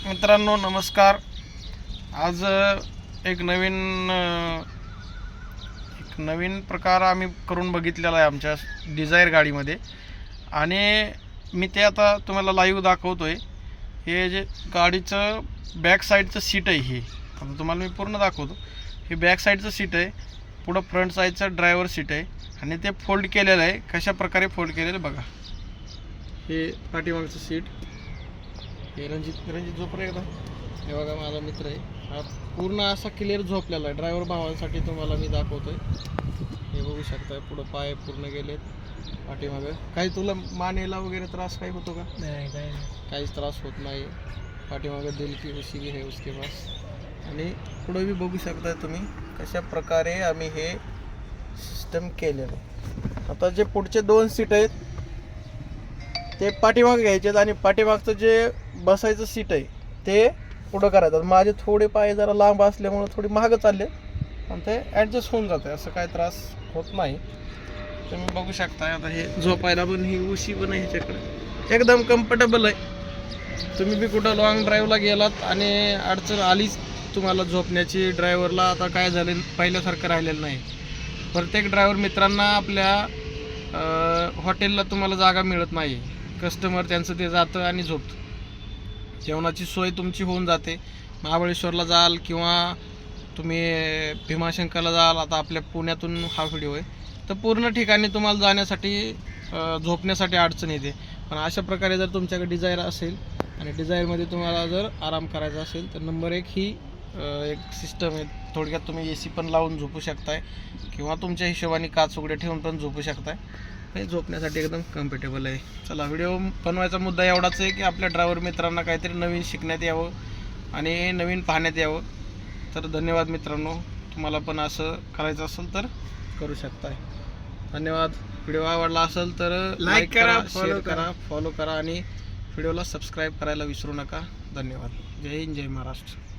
मित्रांनो नमस्कार. आज एक नवीन प्रकार आम्ही करून बघितलेला आहे आमच्या डिझायर गाडीमध्ये आणि मी ते आता तुम्हाला लाईव्ह दाखवतोय. हे जे गाडीचं बॅक साईडचं सीट आहे हे आता तुम्हाला मी पूर्ण दाखवतो. हे बॅक साईडचं सीट आहे, पुढं फ्रंट साईडचं ड्रायव्हर सीट आहे आणि ते फोल्ड केलेलं आहे. कशा प्रकारे फोल्ड केलेलं बघा. हे पाठीमागचं सीट, हे रणजित झोप रे. हे बघा माझा मित्र आहे, हा पूर्ण असा क्लिअर झोपलेला आहे. ड्रायव्हर भावांसाठी तुम्हाला मी दाखवतोय. हे बघू शकता, पुढं पाय पूर्ण गेलेत. पाठीमागं काही तुला मानेला वगैरे त्रास काही होतो का? नाही, काहीच त्रास होत नाही. पाठीमागं दिल की उशी आहे उसके पास. आणि पुढं बी बघू शकता तुम्ही कशा प्रकारे आम्ही हे सिस्टम केलेलं आहे. आता जे पुढचे 2 सीट आहेत ते पाठीमागे घ्यायचे आणि पाठीमागचं जे बसायचं सीट आहे ते पुढं करायचं. माझे थोडे पाय जरा लांब असल्यामुळे थोडी मागं चालले आणि ते ॲडजस्ट होऊन जाते, असं काय त्रास होत नाही. तुम्ही बघू शकता. आता हे झोपायला पण ही उशी पण आहे ह्याच्याकडे, एकदम कम्फर्टेबल आहे. तुम्ही बी कुठं लॉंग ड्राईव्हला गेलात आणि अडचण आलीच तुम्हाला झोपण्याची ड्रायव्हरला, आता काय झालं पहिल्यासारखं राहिलेलं नाही. प्रत्येक ड्रायव्हर मित्रांना आपल्या हॉटेलला तुम्हाला जागा मिळत नाही. कस्टमर त्यांचं ते जातं आणि झोपतं. जेवणाची सोय तुमची होऊन जाते. महाबळेश्वरला जाल किंवा तुम्ही भीमाशंकरला जाल, आता आपल्या पुण्यातून हा व्हिडिओ आहे, तर पूर्ण ठिकाणी तुम्हाला जाण्यासाठी झोपण्यासाठी अडचण येते. पण अशा प्रकारे जर तुमच्याकडे डिझायर असेल आणि डिझायरमध्ये तुम्हाला जर आराम करायचा असेल तर नंबर 1 ही एक सिस्टम आहे. थोडक्यात तुम्ही AC पण लावून झोपू शकताय किंवा तुमच्या हिशोबाने काच उघडे ठेवून पण झोपू शकताय. हे झोपण्यासाठी एकदम कम्फर्टेबल आहे. चला, व्हिडिओ बनवायचा मुद्दा एवढाच आहे की आपल्या ड्रायव्हर मित्रांना काहीतरी नवीन शिकण्यात यावं आणि नवीन पाहण्यात यावं. तर धन्यवाद मित्रांनो. तुम्हाला पण असं करायचं असेल तर करू शकताय. धन्यवाद. व्हिडिओ आवडला असेल तर लाईक करा, शेअर करा, फॉलो करा आणि व्हिडिओला सबस्क्राईब करायला विसरू नका. धन्यवाद. जय हिंद, जय महाराष्ट्र.